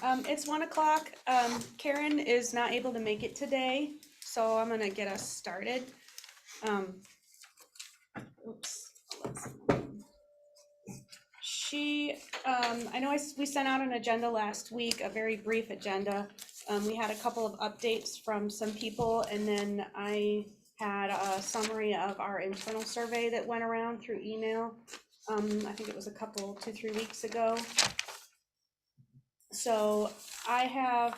It's 1 o'clock. Karen is not able to make it today, so I'm gonna get us started. Oops. I know we sent out an agenda last week, a very brief agenda. We had a couple of updates from some people, and then I had a summary of our internal survey that went around through email. I think it was 2-3 weeks ago. So I have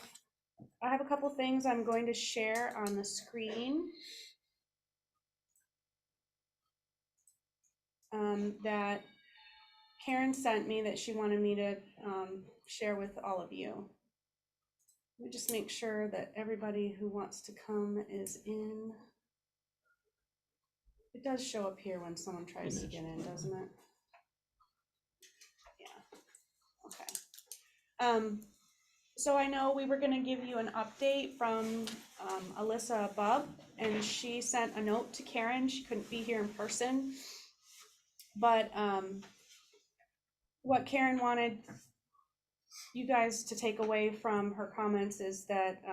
a couple things I'm going to share on the screen that Karen sent me that she wanted me to share with all of you. Let me just make sure that everybody who wants to come is in. It does show up here when someone tries to get in, doesn't it? Yeah. Okay. So I know we were going to give you an update from Alyssa Bubb, and she sent a note to Karen. She couldn't be here in person, but what Karen wanted you guys to take away from her comments is that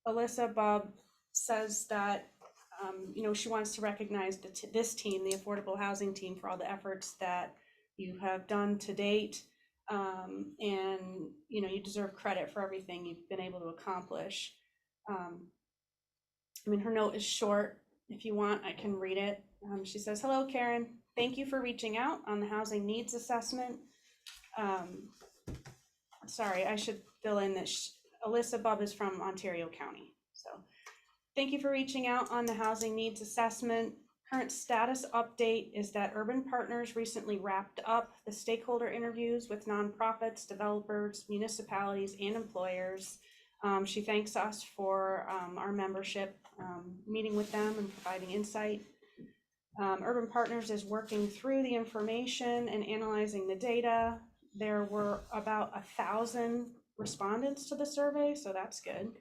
Alyssa Bubb says that she wants to recognize this team, the affordable housing team, for all the efforts that you have done to date. And you deserve credit for everything you've been able to accomplish. Her note is short. If you want, I can read it. She says, "Hello, Karen. Thank you for reaching out on the housing needs assessment." Sorry, I should fill in that Alyssa Bubb is from Ontario County. So thank you for reaching out on the housing needs assessment. Current status update is that Urban Partners recently wrapped up the stakeholder interviews with nonprofits, developers, municipalities, and employers. She thanks us for our membership, meeting with them and providing insight. Urban Partners is working through the information and analyzing the data. There were about 1,000 respondents to the survey, so that's good.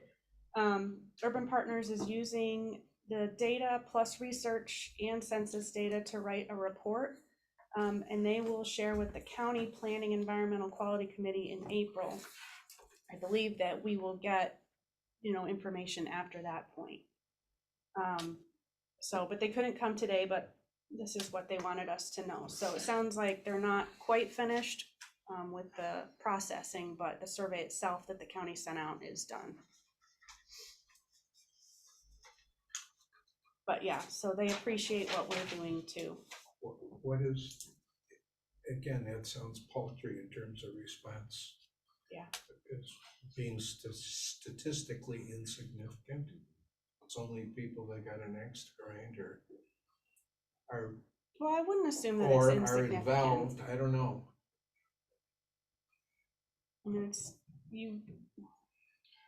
Urban Partners is using the data plus research and census data to write a report, and they will share with the County Planning Environmental Quality Committee in April. I believe that we will get, information after that point. But they couldn't come today, but this is what they wanted us to know. So it sounds like they're not quite finished with the processing, but the survey itself that the county sent out is done. But yeah, so they appreciate what we're doing too. What is, again, that sounds paltry in terms of response. Yeah. It's being statistically insignificant. It's only people that got an axe to grind or are, well, I wouldn't assume that or it's are insignificant. involved. I don't know. It's you.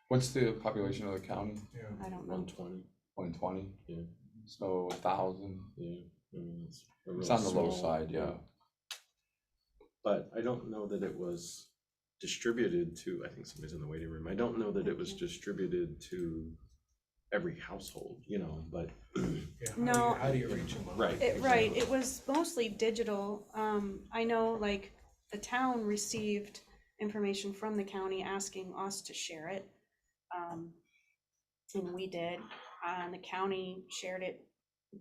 What's the population of the county? Yeah. I don't know. 120. 120? Yeah. So 1,000? Yeah. It's on the low side, yeah. But I don't know that it was distributed to, I think somebody's in the waiting room. I don't know that it was distributed to every household, but. Yeah, No. How do you reach them? Right. Right. It was mostly digital. I know like the town received information from the county asking us to share it. And we did. The county shared it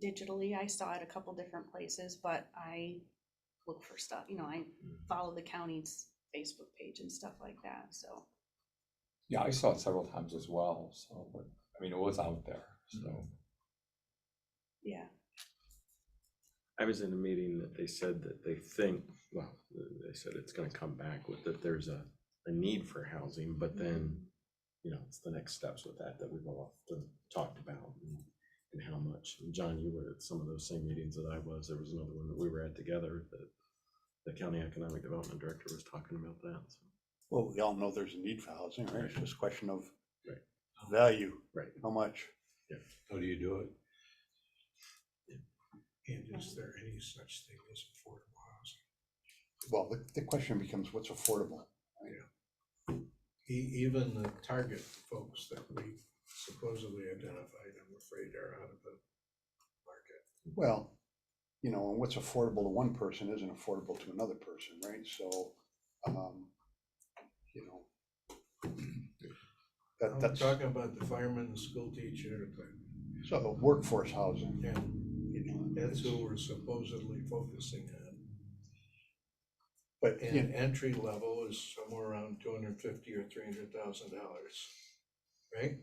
digitally. I saw it a couple different places, but I look for stuff, I follow the county's Facebook page and stuff like that. So Yeah, I saw it several times as well. So, but it was out there. So yeah. I was in a meeting that they said that they think, well, they said it's going to come back with that there's a need for housing, but then, it's the next steps with that we've often talked about and how much. And John, you were at some of those same meetings that I was. There was another one that we were at together that the County Economic Development Director was talking about that. So. Well, we all know there's a need for housing, right? It's just a question of Value. Right. How much? Yeah. How do you do it? Yeah. And is there any such thing as affordable housing? Well, the question becomes what's affordable. Right? Yeah. Even the target folks that we supposedly identified, I'm afraid, are out of the market. Well, and what's affordable to one person isn't affordable to another person, right? So, I'm that's, talking about the fireman, the school teacher, so workforce housing, yeah, you know. that's who we're supposedly focusing on. But, you And know, entry level is somewhere around $250,000 or $300,000, right?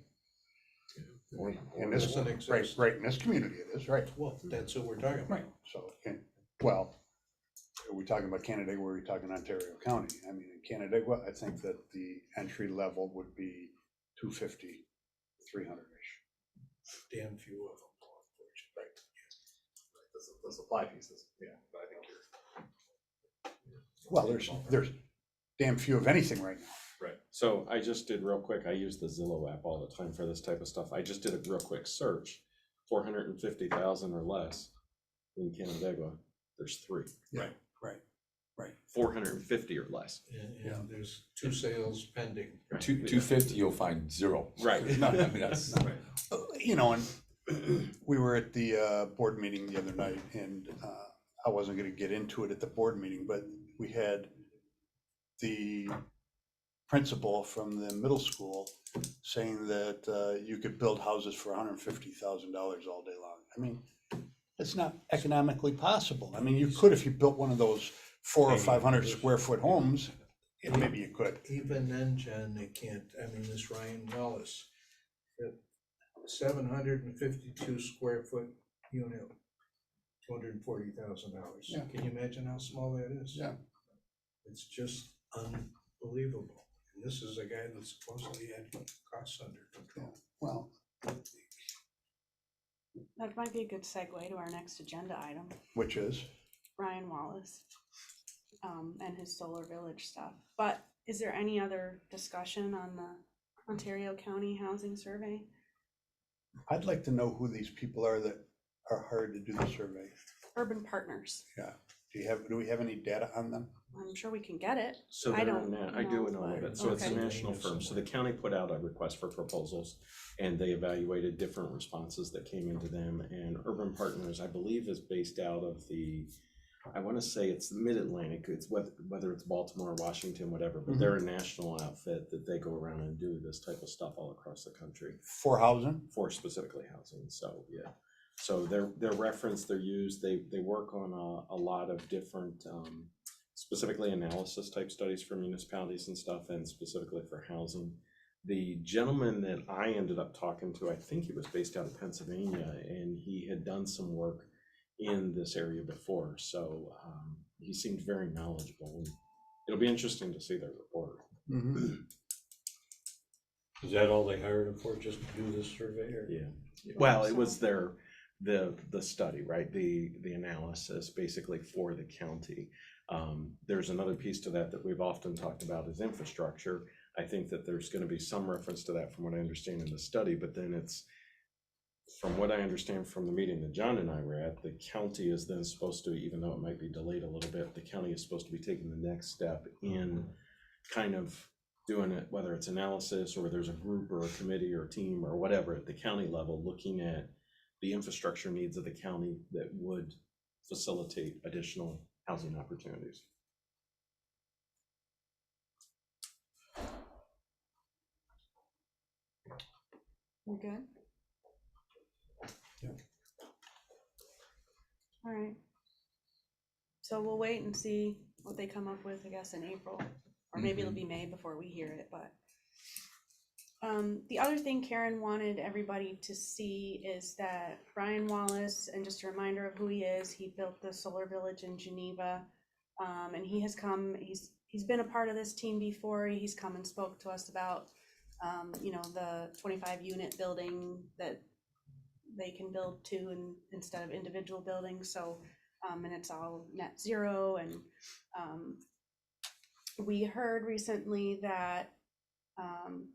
in this, Doesn't right, exist. right, in this community it is, right. Well, that's what we're talking about. So, well, are we talking about Canandaigua, or are we talking Ontario County? I mean, in Canandaigua, I think that the entry level would be 250, 300-ish. Damn few of them, unfortunately. The supply pieces, yeah, but I think you're. Well, there's damn few of anything right now. Right. So I just did real quick, I use the Zillow app all the time for this type of stuff. I just did a real quick search, 450,000 or less in Canandaigua, there's 3. Right, right, right. 450 or less. And there's 2 sales pending. Right. 250, you'll find 0. Right. I mean, that's, You know, and we were at the board meeting the other night, and I wasn't gonna get into it at the board meeting, but we had the principal from the middle school saying that you could build houses for $150,000 all day long. I mean, it's not economically possible. I mean, you could if you built one of those 400 or 500 square foot homes, maybe you could. Even then, John, they can't, I mean, this Ryan Wallace, that 752 square foot unit, $240,000. Yeah. Can you imagine how small that is? Yeah. It's just unbelievable. And this is a guy that supposedly had costs under control. Well, That might be a good segue to our next agenda item, which is, Ryan Wallace, and his solar village stuff. But is there any other discussion on the Ontario County Housing Survey? I'd like to know who these people are that are hired to do the survey. Urban Partners. Yeah. Do we have any data on them? I'm sure we can get it. So I they're don't I do know know, of it. So it's a okay. national firm. So the county put out a request for proposals and they evaluated different responses that came into them. And Urban Partners, I believe, is based out of I want to say it's the Mid-Atlantic. It's whether it's Baltimore, Washington, whatever, but they're a national outfit that they go around and do this type of stuff all across the country For housing? for specifically housing. So, yeah. So they're referenced, they're used, they work on a lot of different, specifically analysis type studies for municipalities and stuff, and specifically for housing. The gentleman that I ended up talking to, I think he was based out of Pennsylvania, and he had done some work in this area before. So he seemed very knowledgeable. And it'll be interesting to see their report. Is that all they hired him for, just to do this survey, or? Yeah. Well, it was the study, right? The analysis basically for the county. There's another piece to that we've often talked about is infrastructure. I think that there's going to be some reference to that from what I understand in the study, but then it's, from what I understand from the meeting that John and I were at, the county is then supposed to, even though it might be delayed a little bit, the county is supposed to be taking the next step in kind of doing it, whether it's analysis or there's a group or a committee or a team or whatever at the county level, looking at the infrastructure needs of the county that would facilitate additional housing opportunities. We good? Yeah. All right. So we'll wait and see what they come up with, I guess, in April, or maybe it'll be May before we hear it, but. The other thing Karen wanted everybody to see is that Ryan Wallace, and just a reminder of who he is, he built the solar village in Geneva. And he has come, he's been a part of this team before. He's come and spoke to us about, the 25 unit building that they can build two instead of individual buildings. So, and it's all net zero. And we heard recently that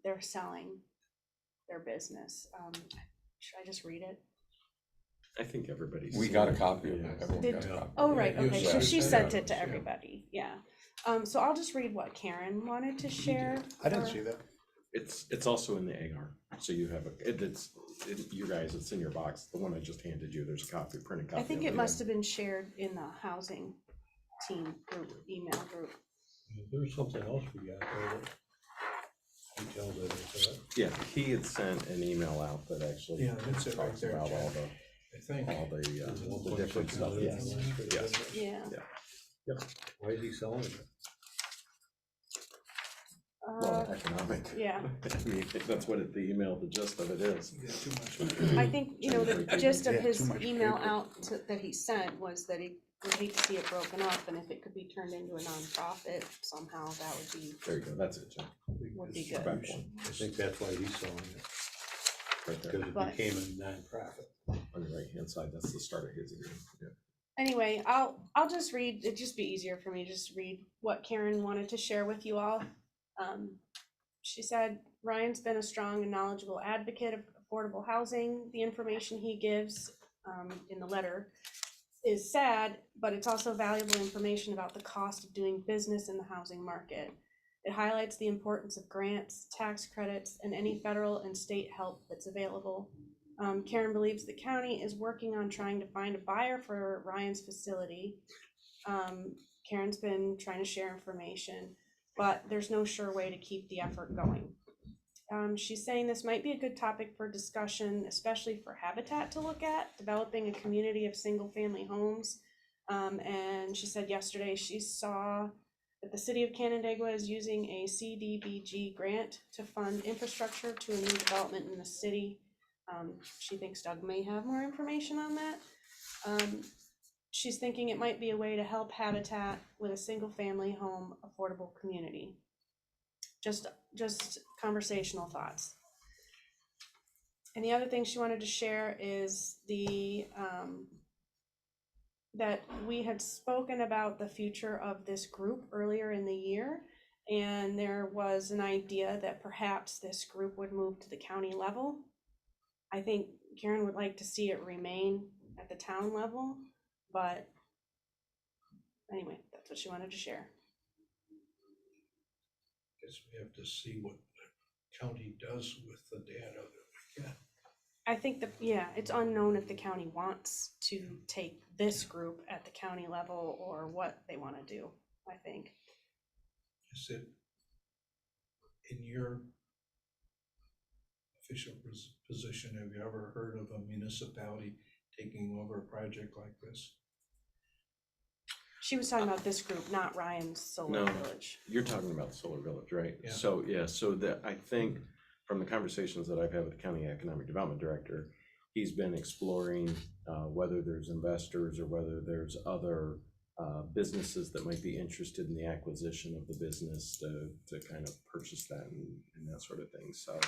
they're selling their business. Should I just read it? I think everybody's. we got a copy of it. Yeah. Everyone Did- got a copy. Oh, right, you okay, said so it. she Yeah. sent it to Yeah. everybody, yeah. So I'll just read what Karen wanted to share. I didn't for- see that. It's also in the AR, so you have you guys, it's in your box, the one I just handed you, there's a copy, printed copy. I think of it must have been shared in the housing team group, email group. There's something else we got there Details of it. Yeah, he had sent an email out that actually Yeah, that's it right talks there, about all Jack. I think. the different stuff, yes. Yes. Yeah. Why is he selling it? Well, economic. Yeah. I mean, that's what the email, the gist of it is. You got too much. I think, you know, the gist of Yeah, his too much email paper. out that he sent was that he would hate to see it broken up, and if it could be turned into a nonprofit somehow, that would be, There you go, that's it, Jim. would be Back good. one, I think that's why he's selling it, right there, because it But- became a nonprofit. on the right-hand side, that's the start of his agreement, yeah. Anyway, I'll just read, it'd just be easier for me to just read what Karen wanted to share with you all. She said, Ryan's been a strong and knowledgeable advocate of affordable housing. The information he gives in the letter is sad, but it's also valuable information about the cost of doing business in the housing market. It highlights the importance of grants, tax credits, and any federal and state help that's available. Karen believes the county is working on trying to find a buyer for Ryan's facility. Karen's been trying to share information, but there's no sure way to keep the effort going. She's saying this might be a good topic for discussion, especially for Habitat to look at, developing a community of single-family homes. And she said yesterday she saw that the city of Canandaigua is using a CDBG grant to fund infrastructure to a new development in the city. She thinks Doug may have more information on that. She's thinking it might be a way to help Habitat with a single-family home affordable community. Just conversational thoughts. And the other thing she wanted to share is that we had spoken about the future of this group earlier in the year, and there was an idea that perhaps this group would move to the county level. I think Karen would like to see it remain at the town level, but anyway, that's what she wanted to share. Guess we have to see what the county does with the data that we get. I think that, yeah, it's unknown if the county wants to take this group at the county level or what they want to do, I think. Is it in your official position, have you ever heard of a municipality taking over a project like this? She was talking about this group, not Ryan's Solar No. Village. You're talking about Solar Village, right? Yeah. So, yeah, so that, I think, from the conversations that I've had with the County Economic Development Director, he's been exploring whether there's investors or whether there's other businesses that might be interested in the acquisition of the business to kind of purchase that and that sort of thing, so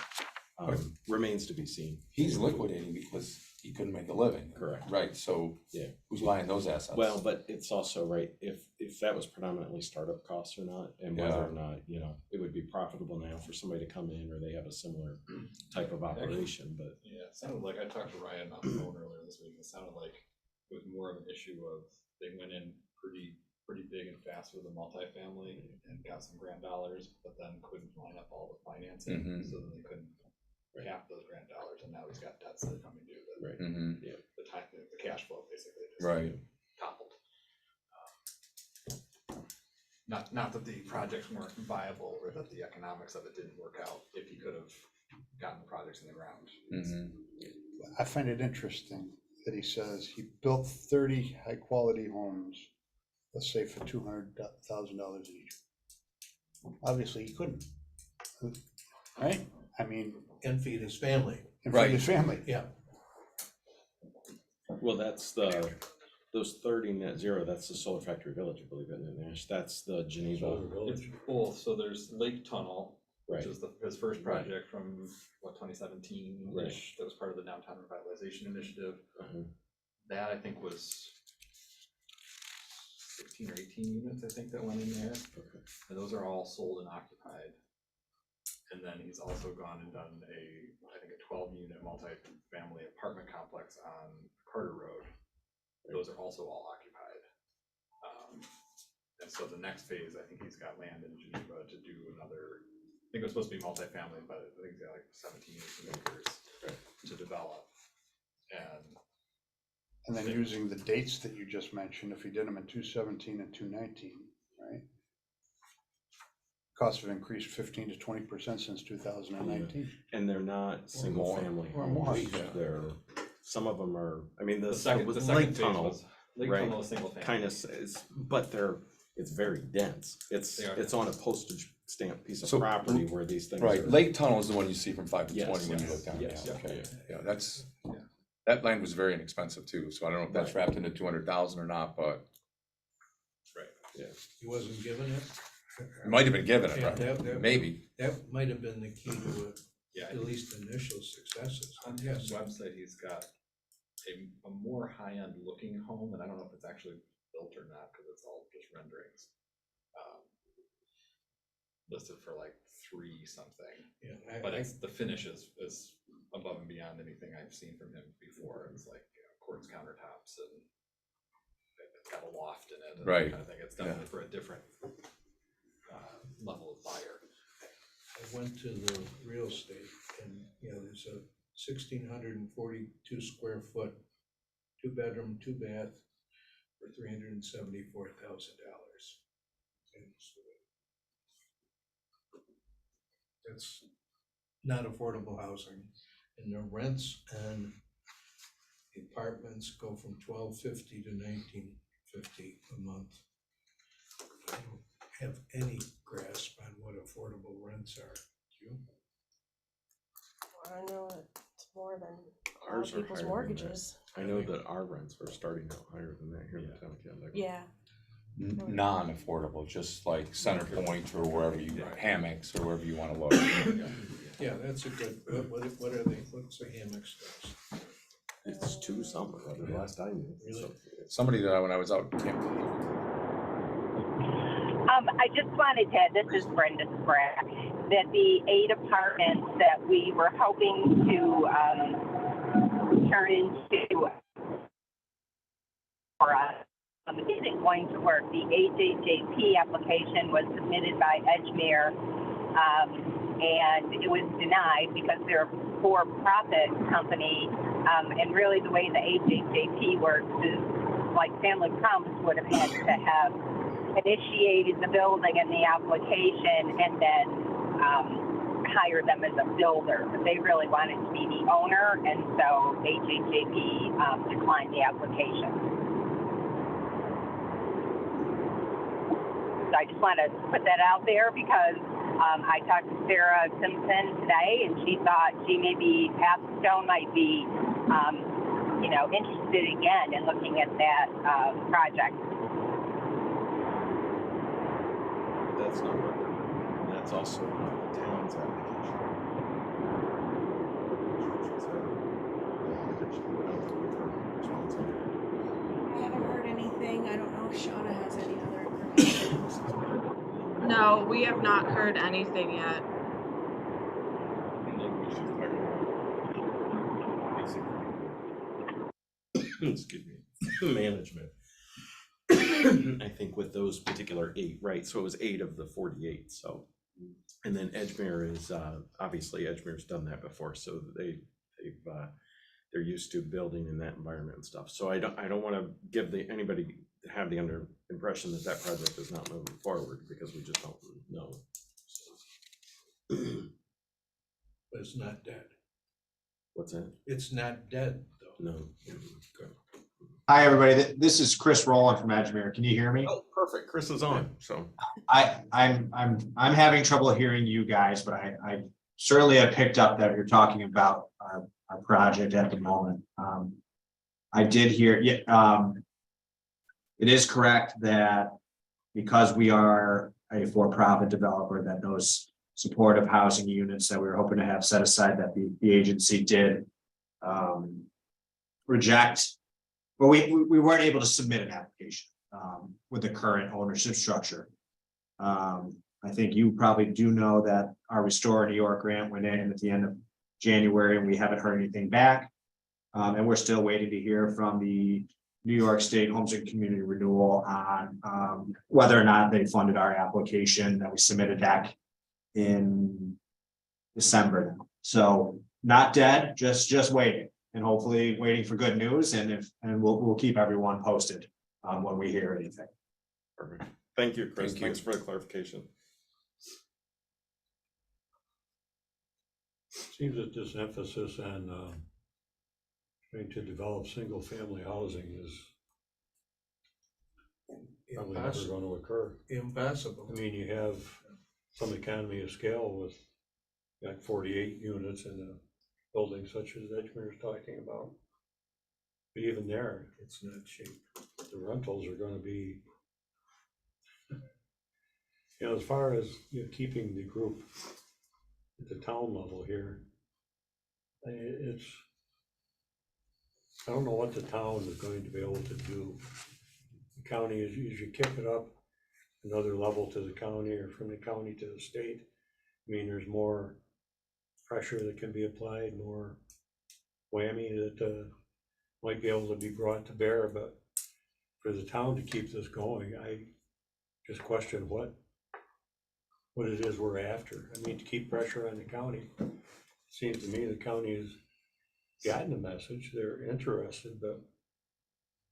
remains to be seen. He's liquidating because he couldn't make a living. Correct. Right, so Yeah. who's buying those assets? Well, but it's also, right, if that was predominantly startup costs or not, and whether Yeah. or not, you know, it would be profitable now for somebody to come in, or they have a similar type of operation, but. Yeah, it sounded like, I talked to Ryan on the phone earlier this week, it sounded like it was more of an issue of they went in pretty big and fast with a multifamily and got some grant dollars, but then couldn't line up all the financing, Mhm. so then they couldn't cap those grant dollars, and now he's got debts that are coming due, that Right. Mhm. the time, the cash flow basically just Right. toppled. Not that the projects weren't viable or that the economics of it didn't work out, if he could have gotten the projects in the ground. Mhm. I find it interesting that he says he built 30 high-quality homes, let's say for $200,000 each. Obviously, he couldn't, right? I mean, And feed his family. and for his family. Yeah. Well, that's those 30 net zero, that's the Solar Factory Village, I believe, isn't it, Nash? That's the Geneva, Solar It's Village. both, so there's Lake Tunnel, which right, is his first project from, what, 2017, Right. which that was part of the Downtown Revitalization Initiative. uh-huh, That I think was 16 or 18 units, I think, that went in there, okay, and those are all sold and occupied. And then he's also gone and done I think a 12-unit multi-family apartment complex on Carter Road. Those are also all occupied. And so the next phase, I think he's got land in Geneva to do another, I think it was supposed to be multifamily, but I think he's got like 17 acres to develop. And then using the dates that you just mentioned, if he did them in 217 and 219, right? costs have increased 15 to 20% since 2019. And they're not single more. family Or homes. more. Yeah. They're, some of them are, I mean, The the second with phase Lake Tunnel was, Lake right, Tunnel was single family. kind of is, but it's very dense. It's, They are it's on a postage stamp piece of So, property where these things Right, are. Lake Tunnel is the one you see from 5 to Yes, 20 when you yes, look down, yes, yeah, yeah, okay, yeah. yeah, that's, Yeah. that land was very inexpensive too, so I don't know if that's Right. wrapped into 200,000 or not, but He wasn't given it? it might have been given it, Yeah, right? that- Maybe, That might have been the key to it, Yeah, at least initial successes. on his website, he's got a more high-end looking home, and I don't know if it's actually built or not, because it's all just renderings. Listed for like 3 something, Yeah, but it's, the finish is above and beyond anything I've seen from him before. It's like, you know, quartz countertops and it's got a loft in it and that Right. kind of thing. It's definitely for a different level of buyer. I went to the real estate and, you know, there's a 1,642 square foot, 2-bedroom, 2-bath for $374,000. That's not affordable housing, and the rents on the apartments go from $1,250 to $1,950 a month. I don't have any grasp on what affordable rents are, do you? I know it's more than a lot Ours of are people's higher than that. mortgages. I know that our rents are starting out higher than that here in the town of Canada. Yeah, non-affordable, just like Center Point or wherever you, hammocks or wherever you wanna look. Yeah, that's a good, what are they, what's the hammock stuff? It's 2 something, rather the last I knew. Really? So, Somebody that when I was out, I just wanted to, this is Brenda Spratt, that the 8 apartments that we were hoping to turn into for us, isn't going to work. The HHAP application was submitted by Edgemere, and it was denied because they're a for-profit company, and really the way the HHAP works is like Family Promise would have had to have initiated the building and the application and then hire them as a builder, but they really wanted to be the owner, and so HHAP declined the application. So I just want to put that out there because I talked to Sarah Simpson today, and she thought she maybe Stone might be, interested again in looking at that project. that's not what, that's also not the town's application. I haven't heard anything. I don't know if Shauna has any other information. No, we have not heard anything yet. Excuse me, management. I think with those particular 8, right, so it was 8 of the 48, so. And then Edgemere is, obviously Edgemere's done that before, so they're used to building in that environment and stuff. So I don't wanna give anybody have the impression that that project is not moving forward, because we just don't know. But it's not dead. What's that? It's not dead, though. No. Hi, everybody. This is Chris Rowland from Edgemere. Can you hear me? Oh, perfect, Chris is on, so. I'm having trouble hearing you guys, but I certainly have picked up that you're talking about our project at the moment. I did hear, it is correct that because we are a for-profit developer, that those supportive housing units that we were hoping to have set aside, that the agency did reject. But we weren't able to submit an application with the current ownership structure. I think you probably do know that our Restore New York grant went in at the end of January, and we haven't heard anything back. And we're still waiting to hear from the New York State Homes and Community Renewal on whether or not they funded our application that we submitted back in December. So not dead, just waiting, and hopefully waiting for good news. And we'll keep everyone posted when we hear anything. Perfect. Thank you, Chris. Thank you. Thanks for the clarification. Seems that this emphasis on trying to develop single-family housing is probably never Impossible. going to occur. Impossible. I mean, you have some economy of scale with like 48 units in a building such as Edgemere's talking about. But even there, It's not cheap. the rentals are gonna be, you know, as far as, you know, keeping the group at the town level here, it's, I don't know what the town is going to be able to do. The county is, you kick it up another level to the county or from the county to the state. I mean, there's more pressure that can be applied, more whammy that might be able to be brought to bear, but for the town to keep this going, I just question what it is we're after. I mean, to keep pressure on the county. Seems to me the county has gotten the message, they're interested, but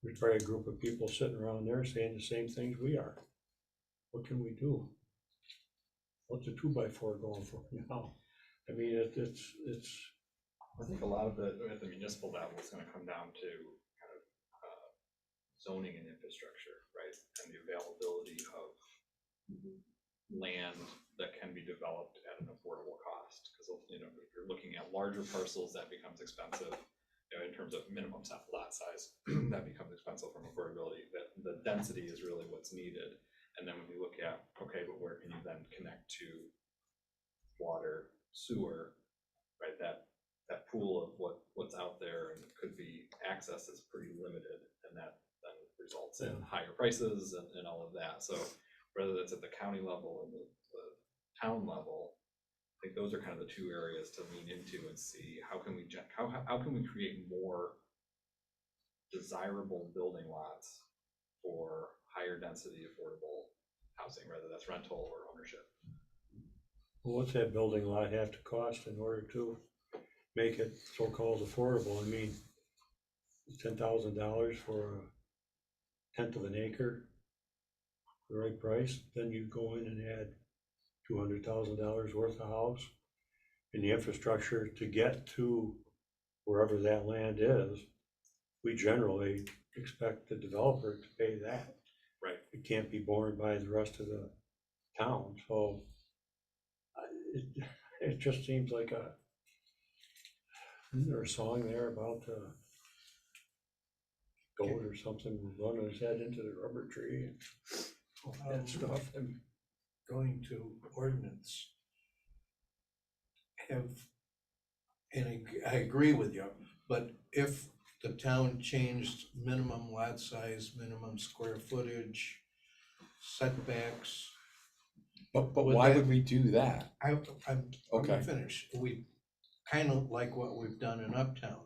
there's probably a group of people sitting around there saying the same things we are. What can we do? What's a 2x4 going for now? I mean, it's I think a lot of it at the municipal level is gonna come down to kind of zoning and infrastructure, right? And the availability of land that can be developed at an affordable cost. Because, you know, if you're looking at larger parcels, that becomes expensive. You know, in terms of minimum lot size, that becomes expensive from affordability. That the density is really what's needed. And then when we look at, okay, but where can you then connect to water, sewer, right? That pool of what's out there and could be access is pretty limited, and that then results in higher prices and all of that. So whether that's at the county level and the town level, I think those are kind of the two areas to lean into and see how can we create more desirable building lots for higher density affordable housing, whether that's rental or ownership. well, what's that building lot have to cost in order to make it so-called affordable? I mean, $10,000 for a tenth of an acre, the right price, then you go in and add $200,000 worth of house. And the infrastructure to get to wherever that land is, we generally expect the developer to pay that. Right. It can't be borne by the rest of the town, so it just seems like isn't there a song there about goat or something running his head into the rubber tree and all that stuff? And going to ordinance. I agree with you, but if the town changed minimum lot size, minimum square footage, setbacks, But Would why that- would we do that? I'm Okay. gonna finish. We kind of like what we've done in Uptown.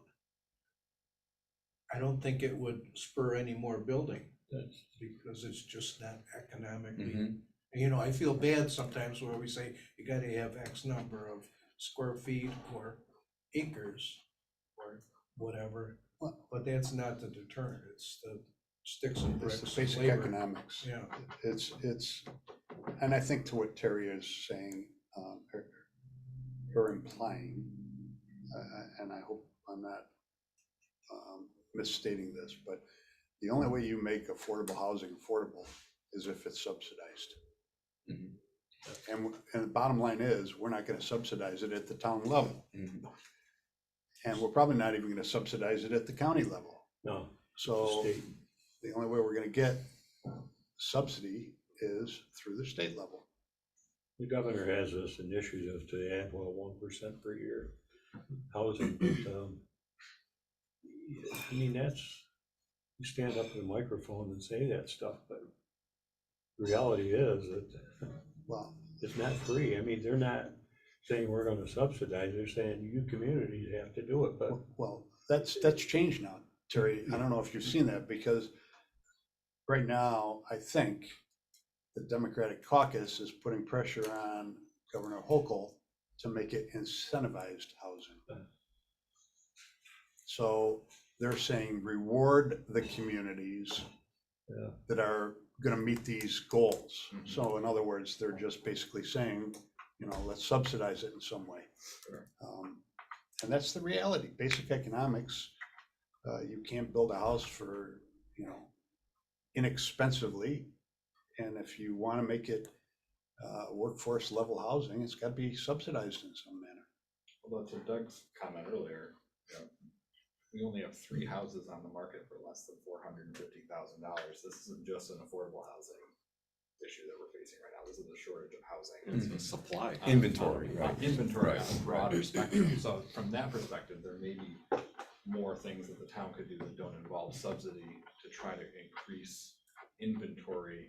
I don't think it would spur any more building. That's because it's just not economically. Mhm. You know, I feel bad sometimes where we say you gotta have X number of square feet or acres or whatever, but that's not the deterrent. It's the sticks and bricks. It's the basic labor. economics. Yeah. It's, and I think to what Terry is saying, or implying, and I hope I'm not misstating this, but the only way you make affordable housing affordable is if it's subsidized. Mhm. And the bottom line is, we're not gonna subsidize it at the town level. Mhm. And we're probably not even gonna subsidize it at the county level. No, So state. the only way we're gonna get subsidy is through the state level. The governor has this initiative to add, 1% per year housing, but, I mean, you stand up to the microphone and say that stuff, but the reality is that Well, it's not free. I mean, they're not saying we're gonna subsidize, they're saying you communities have to do it, but well, that's changed now, Terry. I don't know if you've seen that, because right now, I think the Democratic caucus is putting pressure on Governor Hochul to make it incentivized housing. So they're saying reward the communities Yeah. that are gonna meet these goals. So in other words, they're just basically saying, let's subsidize it in some way. And that's the reality, basic economics. You can't build a house for, inexpensively. And if you want to make it workforce level housing, it's got to be subsidized in some manner. Well, to Doug's comment earlier, we only have 3 houses on the market for less than $450,000. This isn't just an affordable housing issue that we're facing right now. This is a shortage of housing. It's a supply. Inventory, right? Inventory Right, on a broader spectrum. So from that perspective, there may be more things that the town could do that don't involve subsidy to try to increase inventory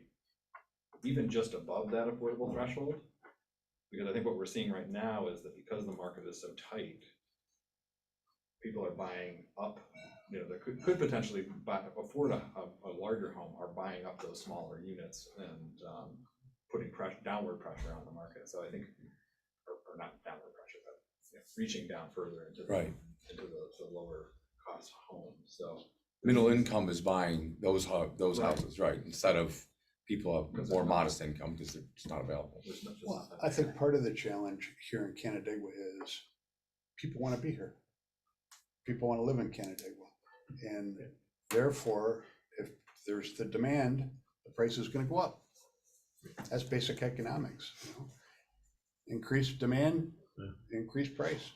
even just above that affordable threshold. Because I think what we're seeing right now is that because the market is so tight, people are buying up, that could potentially afford a larger home, are buying up those smaller units and putting downward pressure on the market. So I think, or not downward pressure, but reaching down further into the lower cost homes. So Middle income is buying those houses, right, instead of people of more modest income because they're just not available. Well, I think part of the challenge here in Canandaigua is people want to be here. People want to live in Canandaigua. And therefore, if there's the demand, the price is going to go up. That's basic economics. Increased demand, increased price.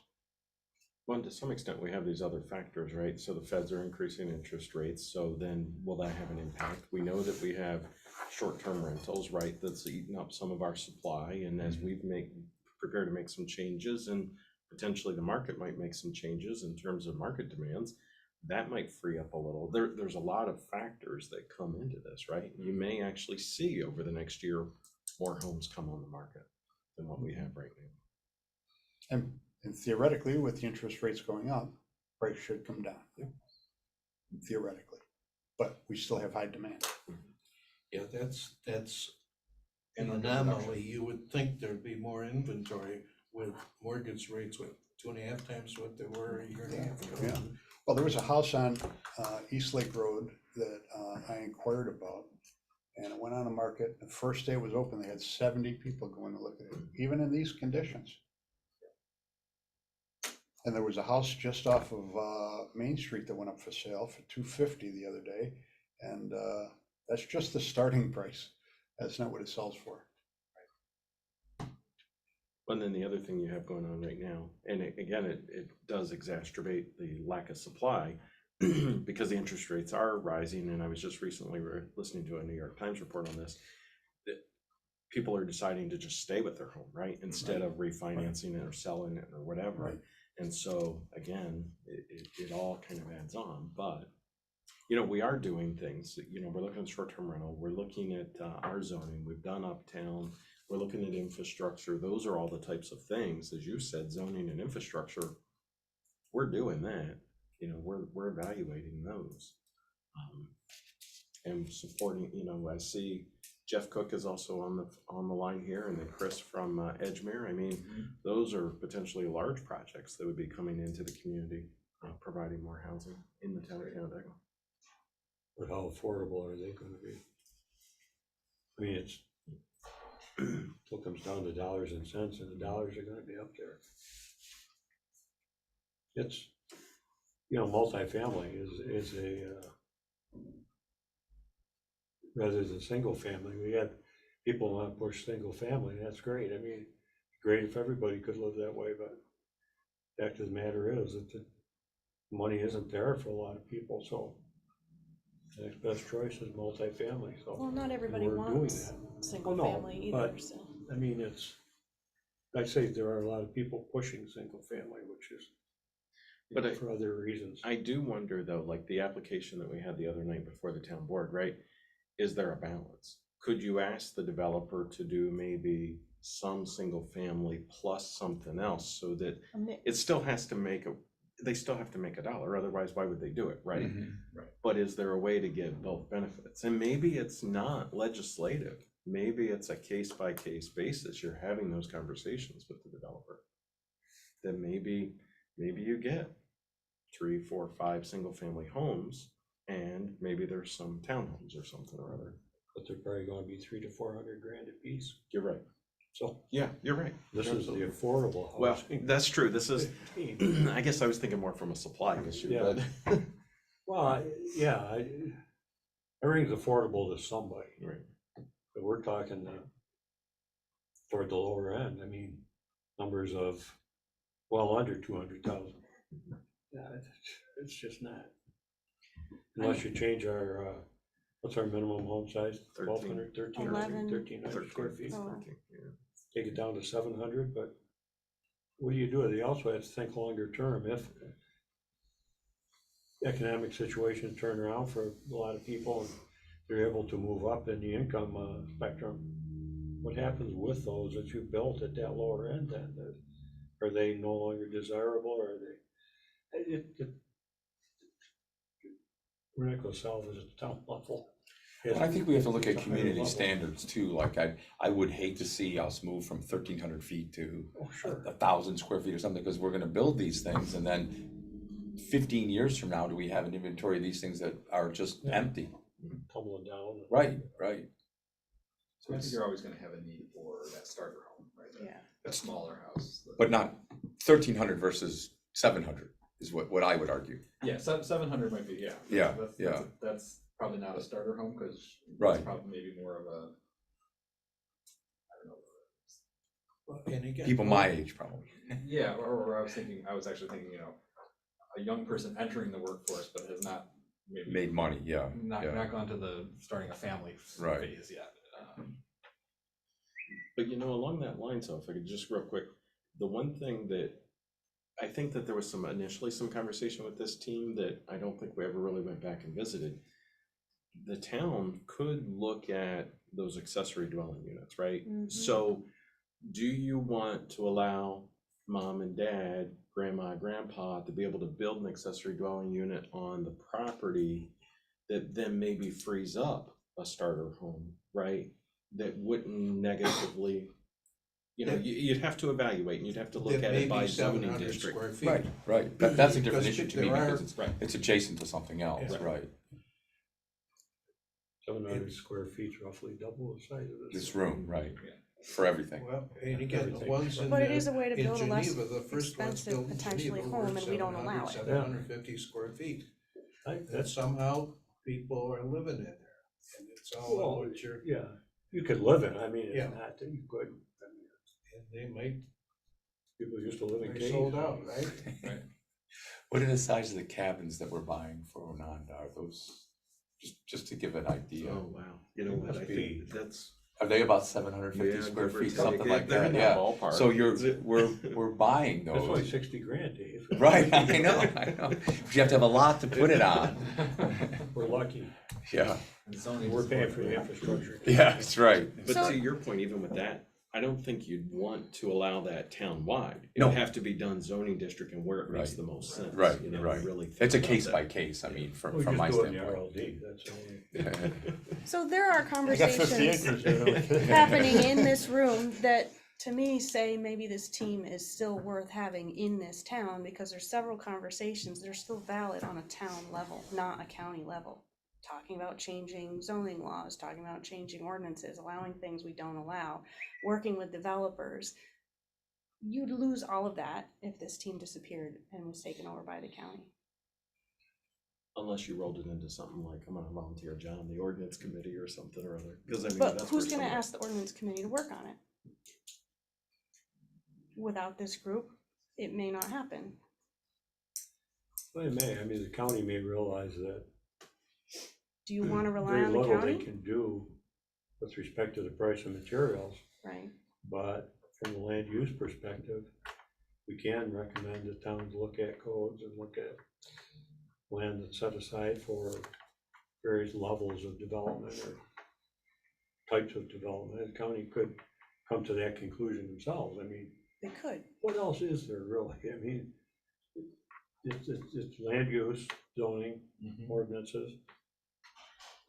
Well, to some extent, we have these other factors, right? So the feds are increasing interest rates, so then will that have an impact? We know that we have short-term rentals, right? That's eating up some of our supply, and as we've prepared to make some changes, and potentially the market might make some changes in terms of market demands, that might free up a little. There's a lot of factors that come into this, right? You may actually see over the next year more homes come on the market than what we have right now. And theoretically, with the interest rates going up, price should come down. Theoretically, but we still have high demand. Yeah, that's an anomaly. You would think there'd be more inventory with mortgage rates with 2.5 times what they were a year and a half ago. Yeah. Well, there was a house on East Lake Road that I inquired about, and it went on the market. The first day it was open, they had 70 people going to look at it, even in these conditions. And there was a house just off of Main Street that went up for sale for $250 the other day, and that's just the starting price. That's not what it sells for. And then the other thing you have going on right now, and it does exacerbate the lack of supply because the interest rates are rising. And I was just recently listening to a New York Times report on this, that people are deciding to just stay with their home, right? Instead of refinancing it or selling it or whatever. Right. And so again, it all kind of adds on, but we are doing things, we're looking at short-term rental, we're looking at our zoning, we've done uptown, we're looking at infrastructure. Those are all the types of things, as you said, zoning and infrastructure, we're doing that, we're evaluating those. And supporting, I see Jeff Cook is also on the line here, and then Chris from Edgemere. I mean, those are potentially large projects that would be coming into the community, providing more housing in the town of Canandaigua. But how affordable are they going to be? I mean, it still comes down to dollars and cents, and the dollars are going to be up there. It's, multifamily is a rather than single family. We have people want to push single family. That's great. I mean, great if everybody could live that way, but the fact of the matter is that the money isn't there for a lot of people. So the next best choice is multifamily. So Well, not everybody we're doing wants that. single Well, no, family either, but- so. I mean, I say there are a lot of people pushing single family, which is But for other reasons. I do wonder though, like the application that we had the other night before the town board, right? Is there a balance? Could you ask the developer to do maybe some single family plus something else so that it still has to they still have to make a dollar, otherwise why would they do it, right? Right. But is there a way to get both benefits? And maybe it's not legislative. Maybe it's a case-by-case basis. You're having those conversations with the developer. Then maybe you get 3, 4, 5 single-family homes, and maybe there's some townhomes or something or other. But they're probably going to be $300 to $400 grand a piece. You're right. So Yeah, you're right. this is the affordable Well, housing. that's true. This is, I guess I was thinking more from a supply issue, Yeah. but. Well, everything's affordable to somebody, Right. but we're talking toward the lower end, I mean, numbers of well under 200,000. Yeah, it's just not. Unless you change our, what's our minimum home size? 1,200, 1,300, 1,300 square feet. Oh. Take it down to 700, but what do you do? They also have to think longer term. If economic situations turn around for a lot of people and they're able to move up in the income spectrum, what happens with those that you built at that lower end then? Are they no longer desirable, or are they, we're not gonna solve it at the town level. I think we have to look at It's a higher community level. standards too, like I would hate to see us move from 1,300 feet to Oh, sure. 1,000 square feet or something, because we're gonna build these things, and then 15 years from now, do we have an inventory of these things that are just Yeah. empty? Tumbling down. Right. So I think you're always gonna have a need for that starter home, right? Yeah. That smaller house. But not 1,300 versus 700 is what I would argue. Yeah, 700 might be, yeah. Yeah, That's probably not a starter home, cause. Right. It's probably maybe more of a, I don't know. Well, and again, People my age probably. Yeah, or I was actually thinking, a young person entering the workforce, but has not maybe. Made money, yeah. Not gone to the starting a family Right. phase yet. But along that line, so if I could just real quick, the one thing that I think that there was initially some conversation with this team that I don't think we ever really went back and visited. The town could look at those accessory dwelling units, right? Mhm. So do you want to allow mom and dad, grandma, grandpa to be able to build an accessory dwelling unit on the property that then maybe frees up a starter home, right? That wouldn't negatively, you'd have to evaluate and you'd have to look that at may it by be zoning 700 district. square feet. Right. That's a different Because issue to me, there are- because it's adjacent to something else, Yeah. right? 700 square feet, roughly double the size of This room, right, Yeah. for everything. Well, and again, the Everything. ones in But it is a way to in build a less Geneva, the first ones expensive built in potentially Geneva were home, and we don't allow it. 750 square feet. And That's somehow people are living in there, and it's all Well, what you're, yeah, you could live in, I mean, Yeah. it's not that you could, I mean, and they might, people used to live in they caves. sold out, right? Right. What are the size of the cabins that we're buying for Ononda? Are those, just to give an idea, Oh, wow. You know what, I think that's. are they about 750 Yeah, square give or feet, take. something like They're in that, that yeah? ballpark. So we're buying That's only those. 60 grand, Dave. Right, I know, but you have to have a lot to put it on. We're lucky, Yeah, And zoning we're is paying important for the that. infrastructure. yeah, that's right. But So- to your point, even with that, I don't think you'd want to allow that town-wide. It No. would have to be done zoning district and where it makes Right. the most sense. Right, to right. really think It's a about case that. by case, I mean, from We just my do it in the standpoint. RLD, that's the only. So there are I got 50 conversations acres there. happening in this room that, to me, say maybe this team is still worth having in this town, because there's several conversations that are still valid on a town level, not a county level. Talking about changing zoning laws, talking about changing ordinances, allowing things we don't allow, working with developers. You'd lose all of that if this team disappeared and was taken over by the county. Unless you rolled it into something like, I'm gonna volunteer John on the ordinance committee or something or other, because I mean, But that's who's where gonna some of- ask the ordinance committee to work on it? Without this group, it may not happen. Well, it may, I mean, the county may realize that Do you wanna rely very on the little they county? can do with respect to the price of materials, Right, but from the land use perspective, we can recommend the towns look at codes and look at land that's set aside for various levels of development or types of development. The county could come to that conclusion themselves. I mean, they could. what else is there really? I mean, it's land use, zoning, ordinances,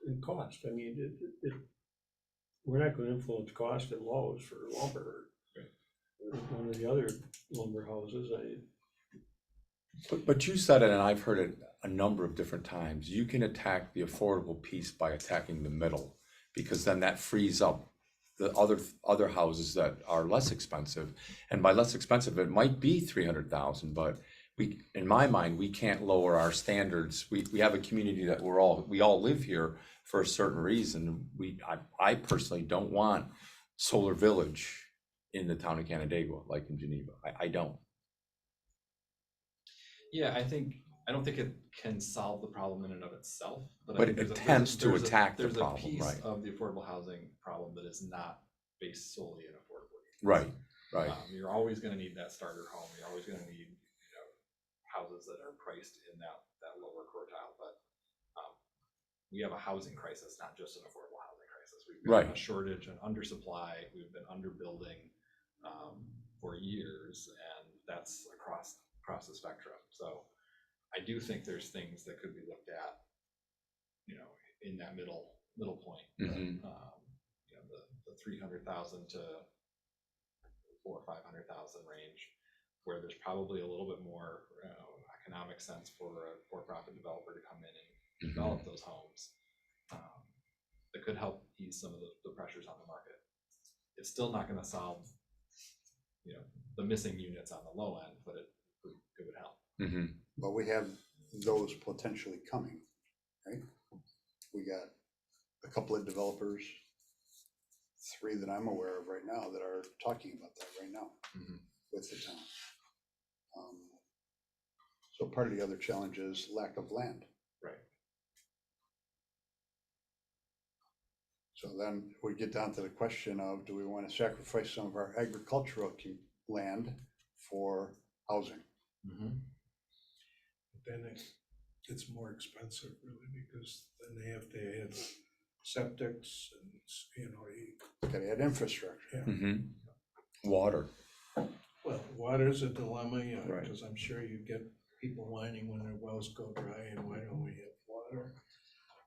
and cost. I mean, we're not gonna influence cost at Lowe's for lumber. Or one of the other lumber houses, But you said it, and I've heard it a number of different times, you can attack the affordable piece by attacking the middle, because then that frees up the other houses that are less expensive. And by less expensive, it might be 300,000, but in my mind, we can't lower our standards. We have a community that we all live here for a certain reason. I personally don't want Solar Village in the town of Canandaigua, like in Geneva. I don't. Yeah, I don't think it can solve the problem in and of itself, but I But think it there's a- attempts to there's a- attack the there's a problem, piece right. of the affordable housing problem that is not based solely in affordability. Right, right. You're always gonna need that starter home, you're always gonna need, houses that are priced in that lower quartile, but we have a housing crisis, not just an affordable housing crisis. We've got Right. a shortage and undersupply, we've been underbuilding for years, and that's across the spectrum. So I do think there's things that could be looked at, in that middle point. Mhm. The 300,000 to 400,000 or 500,000 range, where there's probably a little bit more economic sense for a for-profit developer to come in and develop those homes. That could help ease some of the pressures on the market. It's still not going to solve, the missing units on the low end, but it would help. Mhm. But we have those potentially coming, right? We got a couple of developers, 3 that I'm aware of right now that are talking about that right now with the town. So part of the other challenge is lack of land. Right. So then we get down to the question of, do we want to sacrifice some of our agricultural land for housing? Then it's more expensive really, because then they have to add septics and, Gotta add infrastructure. Mhm. Water. well, water's a dilemma, Right. because I'm sure you get people whining when their wells go dry and why don't we have water?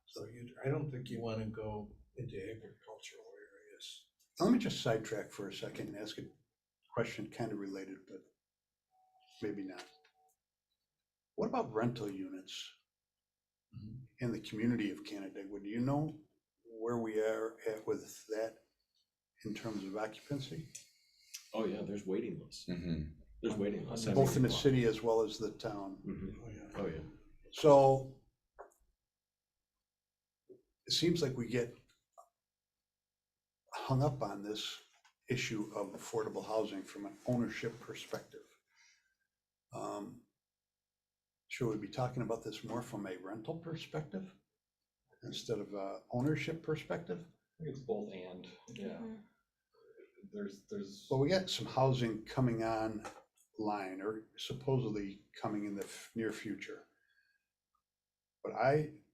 So I don't think you want to go into agricultural areas. Let me just sidetrack for a second and ask a question kind of related, but maybe not. What about rental units in the community of Canandaigua? Do you know where we are at with that in terms of occupancy? Oh, yeah, there's waiting lists. Mhm. There's waiting lists. Both in the city as well as the town. Oh, yeah. Oh, yeah. So it seems like we get hung up on this issue of affordable housing from an ownership perspective. Should we be talking about this more from a rental perspective instead of a ownership perspective? I think it's both and, yeah. There's. Well, we got some housing coming online or supposedly coming in the near future. But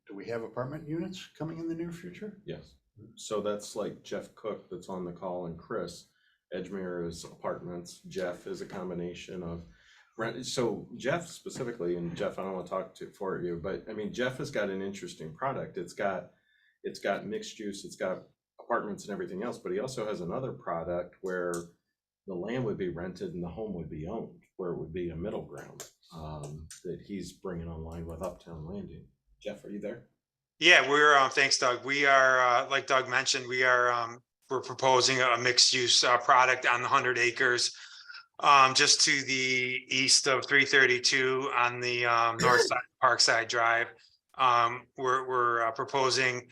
do we have apartment units coming in the near future? Yes. So that's like Jeff Cook that's on the call, and Chris. Edgemere is apartments. Jeff is a combination of rent. So Jeff specifically, and Jeff, I don't want to talk for you, but I mean, Jeff has got an interesting product. It's got mixed use, it's got apartments and everything else, but he also has another product where the land would be rented and the home would be owned, where it would be a middle ground that he's bringing online with Uptown Landing. Jeff, are you there? Yeah, thanks, Doug. We are, like Doug mentioned, we're proposing a mixed use product on the 100 acres just to the east of 332 on the north side of Parkside Drive. We're proposing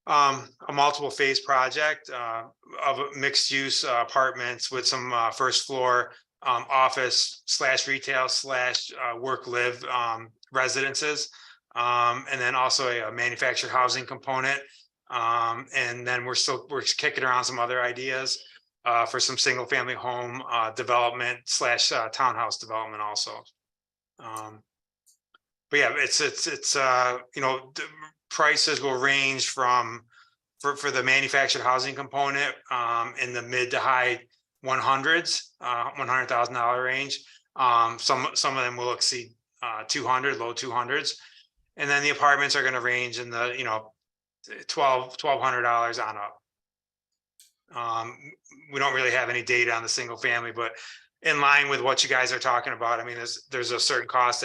a multiple phase project of mixed use apartments with some first floor office / retail / work live residences. And then also a manufactured housing component. And then we're kicking around some other ideas for some single family home development / townhouse development also. But yeah, it's the prices will range from for the manufactured housing component in the mid to high 100s, $100,000 range. Some of them will exceed 200, low 200s. And then the apartments are going to range in the, $1,200 on up. We don't really have any data on the single family, but in line with what you guys are talking about, I mean, there's a certain cost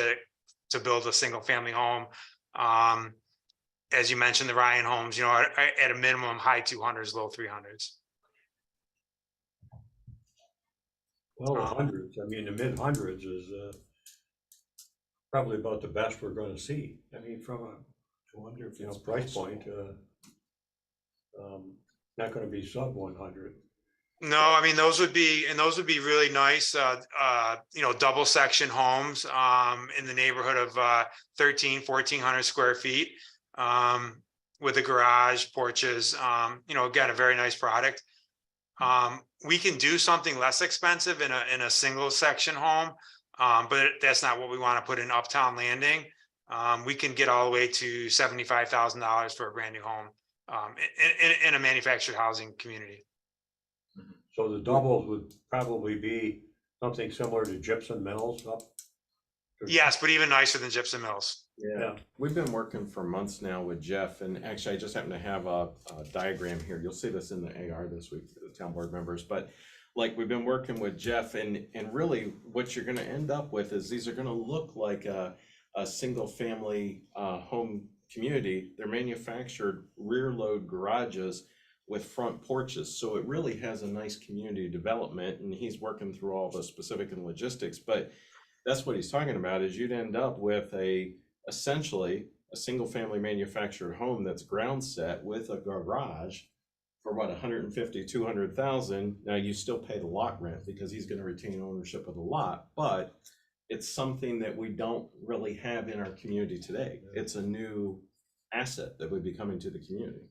to build a single family home. As you mentioned, the Ryan homes, at a minimum high 200s, low 300s. Well, the hundreds, I mean, the mid hundreds is, probably about the best we're gonna see. I mean, from a, I wonder if you know, it's price possible. point, not gonna be sub 100. No, I mean, those would be really nice, you know, double section homes, in the neighborhood of, 1,400 square feet. With a garage, porches, you know, again, a very nice product. We can do something less expensive in a single section home. But that's not what we want to put in Uptown Landing. We can get all the way to $75,000 for a brand new home, in a manufactured housing community. So the doubles would probably be something similar to gypsum mills up. Yes, but even nicer than gypsum mills. Yeah. We've been working for months now with Jeff, and actually I just happen to have a diagram here. You'll see this in the AR this week for the town board members, but like we've been working with Jeff, and really what you're gonna end up with is these are gonna look like a single family home community. They're manufactured rear load garages with front porches, so it really has a nice community development, and he's working through all the specific and logistics, but that's what he's talking about, is you'd end up with essentially a single family manufactured home that's ground set with a garage for what, 150, 200,000. Now you still pay the lot rent because he's going to retain ownership of the lot, but it's something that we don't really have in our community today. It's a new asset that would be coming to the community.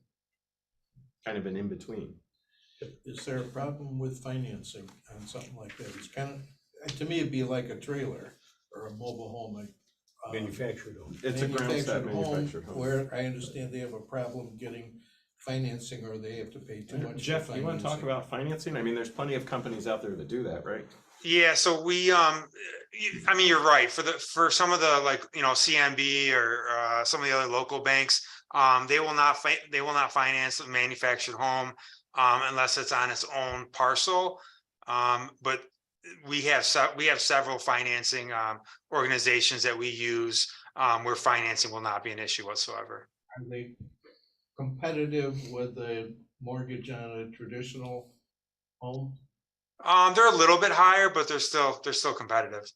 Kind of an in-between. Is there a problem with financing on something like that? It's kind of, to me, it'd be like a trailer or a mobile home, like. Manufactured home. It's a ground set manufactured manufactured home. Where I understand they have a problem getting financing, or they have to pay too much. Jeff, for you want to talk financing. about financing? I mean, there's plenty of companies out there that do that, right? Yeah, so we, I mean, you're right, for some of the, like, you know, CMB or some of the other local banks, they will not finance a manufactured home unless it's on its own parcel. But we have several financing organizations that we use where financing will not be an issue whatsoever. Are they competitive with a mortgage on a traditional home? They're a little bit higher, but they're still competitive.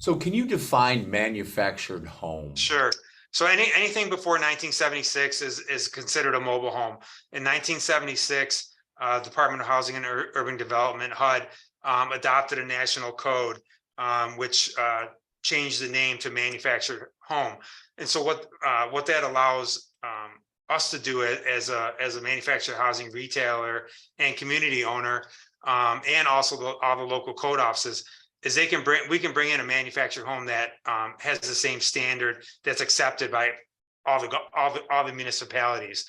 So can you define manufactured home? Sure. So anything before 1976 is considered a mobile home. In 1976, Department of Housing and Urban Development, HUD, adopted a national code, which changed the name to manufactured home. And so what that allows us to do as a manufactured housing retailer and community owner, and also all the local code offices, is we can bring in a manufactured home that has the same standard that's accepted by all the municipalities.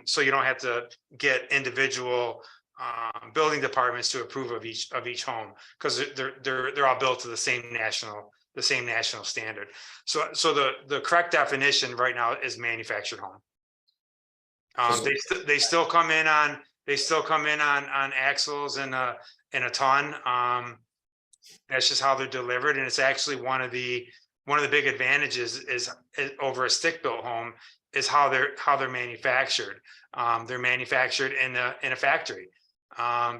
So you don't have to get individual building departments to approve of each home, because they're all built to the same national standard. So the correct definition right now is manufactured home. They still come in on axles and a ton. That's just how they're delivered, and it's actually one of the big advantages is over a stick built home is how they're manufactured. They're manufactured in a factory.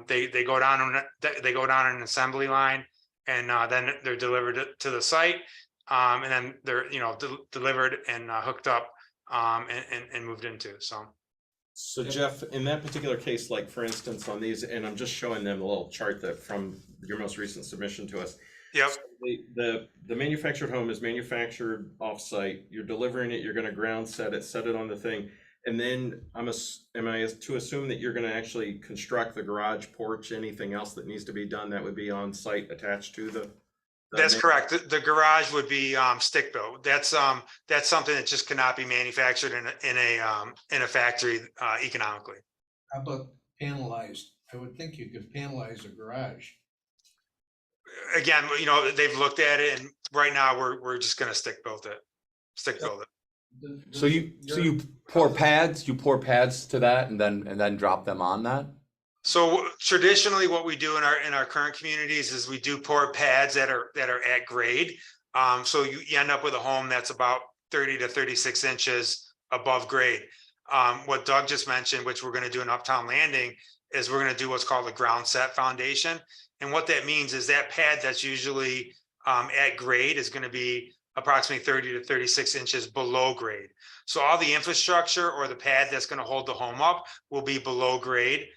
They go down on an assembly line, and then they're delivered to the site, and then they're delivered and hooked up and moved into. So Jeff, in that particular case, like for instance, on these, and I'm just showing them a little chart that from your most recent submission to us. Yep. So the manufactured home is manufactured off-site. You're delivering it. You're going to ground set it on the thing, and then am I to assume that you're going to actually construct the garage, porch, anything else that needs to be done that would be on site attached to the. That's correct. The garage would be stick built. That's something that just cannot be manufactured in a factory economically. How about panelized? I would think you could panelize a garage. Again, they've looked at it, and right now we're just going to stick build it. So you pour pads to that and then drop them on that? So traditionally, what we do in our current communities is we do pour pads that are at grade. So you end up with a home that's about 30 to 36 inches above grade. What Doug just mentioned, which we're going to do in Uptown Landing, is we're going to do what's called a ground set foundation. And what that means is that pad that's usually at grade is gonna be approximately 30 to 36 inches below grade. So all the infrastructure or the pad that's gonna hold the home up will be below grade.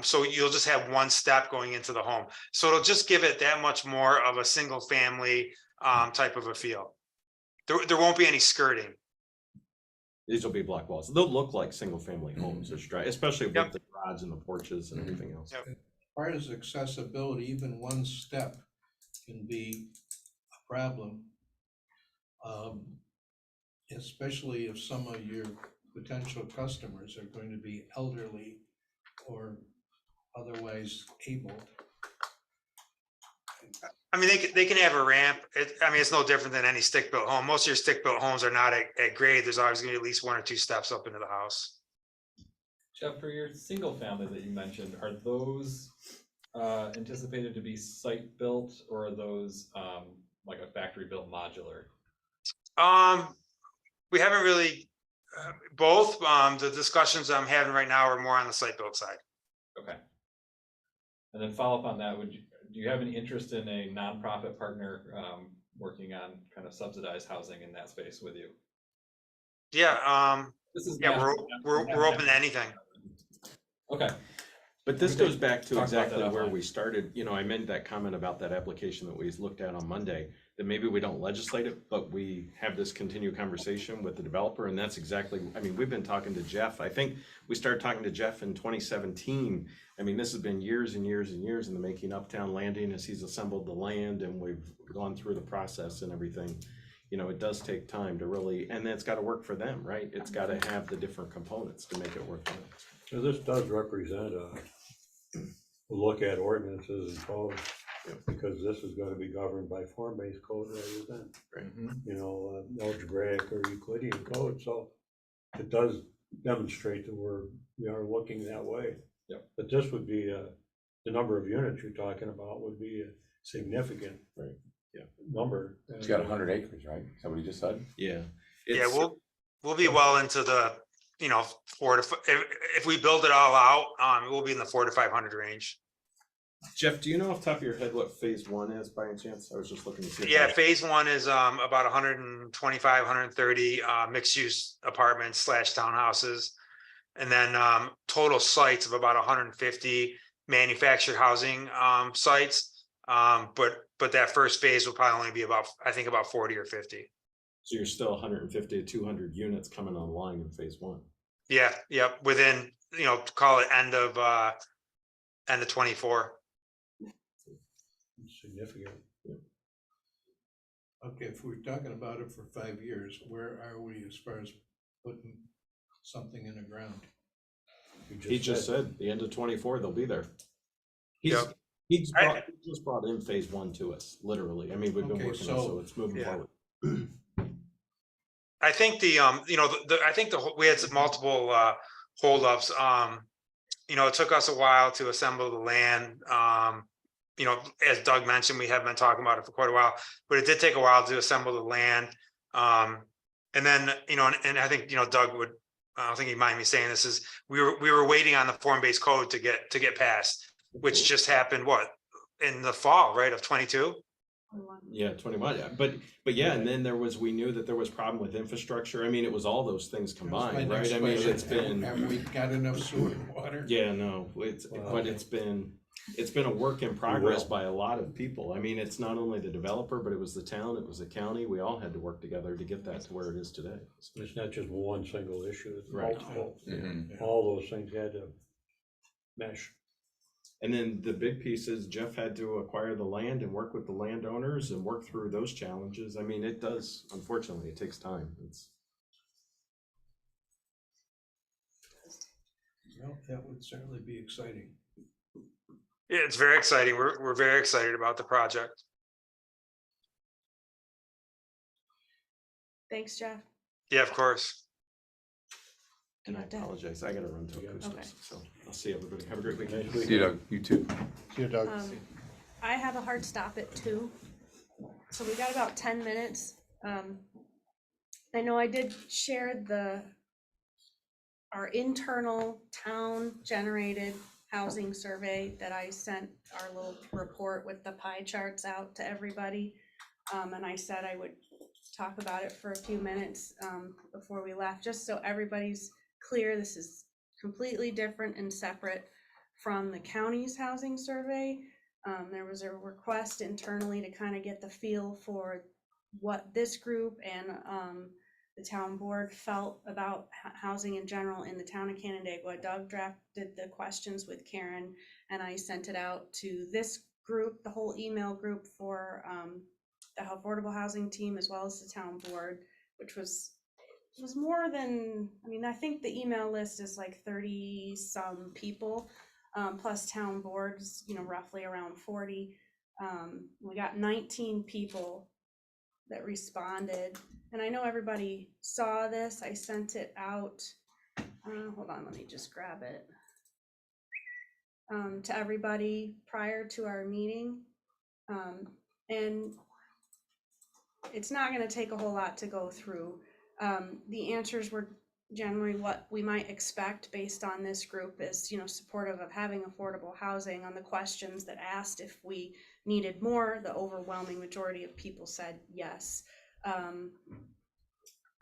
So you'll just have one step going into the home. So it'll just give it that much more of a single family type of a feel. There won't be any skirting. These will be block walls. They'll look like single family homes, especially with Yep. the garage and the porches and everything else. Yep. As far as accessibility, even one step can be a problem. Especially if some of your potential customers are going to be elderly or otherwise able. I mean, they can have a ramp. I mean, it's no different than any stick-built home. Most of your stick-built homes are not at grade. There's always gonna be at least 1 or 2 steps up into the house. Jeff, for your single family that you mentioned, are those anticipated to be site built, or are those like a factory built modular? We haven't really, both, the discussions I'm having right now are more on the site build side. Okay. And then follow up on that, do you have any interest in a nonprofit partner working on kind of subsidized housing in that space with you? Yeah, This is yeah, national. we're open to anything. Okay. But this We goes can back to talk about exactly that where offline. we started. You know, I meant that comment about that application that we looked at on Monday, that maybe we don't legislate it, but we have this continued conversation with the developer, and that's exactly, I mean, we've been talking to Jeff. I think we started talking to Jeff in 2017. I mean, this has been years and years and years in the making. Uptown Landing, as he's assembled the land and we've gone through the process and everything. You know, it does take time to really, and it's got to work for them, right? It's got to have the different components to make it work for them. So this does represent a look at ordinances and codes, because this is gonna be governed by form-based code rather than, you know, algebraic or Euclidean code, so it does demonstrate that we are looking that way. Yep. But this would be, the number of units you're talking about would be a significant number. It's got 100 acres, right? Is that what he just said? Yeah. Yeah, It's- we'll be well into the, 4 to 5, if we build it all out, we'll be in the 400 to 500 range. Jeff, do you know off the top of your head what phase 1 is by any chance? I was just looking to see. if Yeah, I- phase 1 is about 125, 130 mixed use apartments / townhouses. And then total sites of about 150 manufactured housing sites. But that first phase will probably only be about 40 or 50. So you're still 150 to 200 units coming online in phase 1. Yeah, yep, within, call it end of 24. Significant. Okay, if we're talking about it for 5 years, where are we as far as putting something in the ground? He just said the end of 24, they'll be there. He's, Yep. he just brought in phase 1 to us, literally. I mean, we've been Okay, working on it, so- so it's moving Yeah. forward. I think we had some multiple holdups. It took us a while to assemble the land. As Doug mentioned, we have been talking about it for quite a while, but it did take a while to assemble the land. And then, and I think, Doug would, I don't think he'd mind me saying this, is we were waiting on the form-based code to get passed, which just happened, in the fall, right, of 22? Yeah, 21. Yeah. But yeah, and then we knew that there was problem with infrastructure. I mean, it was all those things That was my combined, next right? I mean, question. it's been. Have we got enough sewer and water? Yeah, no, but it's been a work in progress by a lot of people. I mean, it's not only the developer, but it was the town, it was the county. We all had to work together to get that to where it is today. It's not just one single issue, it's Right. multiple. Mhm. All those things had to mesh. And then the big piece is Jeff had to acquire the land and work with the landowners and work through those challenges. I mean, it does, unfortunately, it takes time. Well, that would certainly be exciting. Yeah, it's very exciting. We're very excited about the project. Thanks, Jeff. Yeah, of course. And I Okay. apologize, I gotta run to Okay. acoustics, so I'll see everybody. Have a great weekend. Nice See you, Doug. You too. See you, Doug. I have a hard stop at 2, so we got about 10 minutes. I know I did share our internal town generated housing survey that I sent our little report with the pie charts out to everybody. And I said I would talk about it for a few minutes before we left, just so everybody's clear. This is completely different and separate from the county's housing survey. There was a request internally to kind of get the feel for what this group and the town board felt about housing in general in the town of Canandaigua. Doug drafted the questions with Karen, and I sent it out to this group, the whole email group for the affordable housing team, as well as the town board, which was more than, I mean, I think the email list is like 30 some people, plus town boards, you know, roughly around 40. We got 19 people that responded, and I know everybody saw this. I sent it out, hold on, let me just grab it, to everybody prior to our meeting. And it's not going to take a whole lot to go through. The answers were generally what we might expect based on this group is, you know, supportive of having affordable housing. On the questions that asked if we needed more, the overwhelming majority of people said yes. And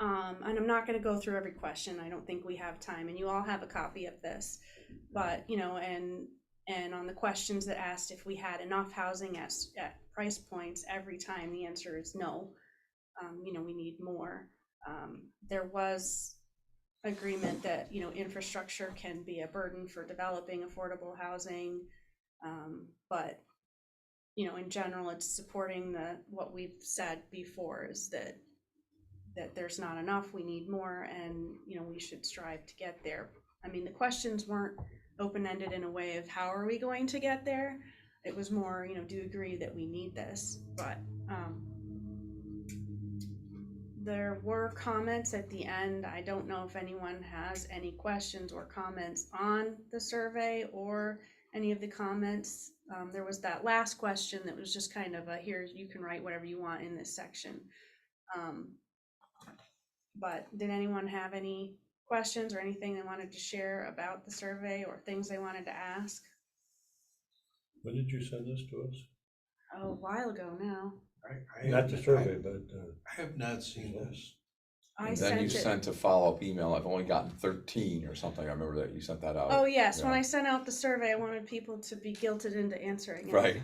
I'm not going to go through every question. I don't think we have time, and you all have a copy of this, but, you know, and on the questions that asked if we had enough housing at price points, every time the answer is no. You know, we need more. There was agreement that, you know, infrastructure can be a burden for developing affordable housing, but, you know, in general, it's supporting what we've said before is that there's not enough, we need more, and, you know, we should strive to get there. I mean, the questions weren't open-ended in a way of how are we going to get there. It was more, you know, do you agree that we need this? But there were comments at the end. I don't know if anyone has any questions or comments on the survey or any of the comments. There was that last question that was just kind of a, here, you can write whatever you want in this section. But did anyone have any questions or anything they wanted to share about the survey or things they wanted to ask? When did you send this to us? Oh, a while ago now. Not the survey, but. I have not seen this. I And then you sent it. sent a follow-up email. I've only gotten 13 or something. I remember that you sent that out. Oh, yes, when Yeah. I sent out the survey, I wanted people to be guilted into answering it. Right.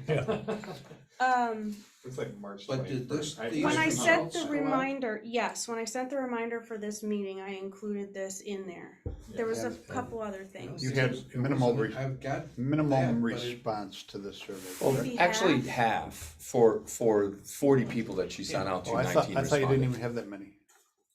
It's like March But did this- 21st. these When I results sent the go out? reminder, yes, when I sent the reminder for this meeting, I included this in there. There was a couple other things. You had It minimal, wasn't- I've got minimum that, but it- response to the survey. Well, correct? Maybe actually half? half for 40 people that she sent out to, Oh, I 19 thought you didn't even responded. have that many.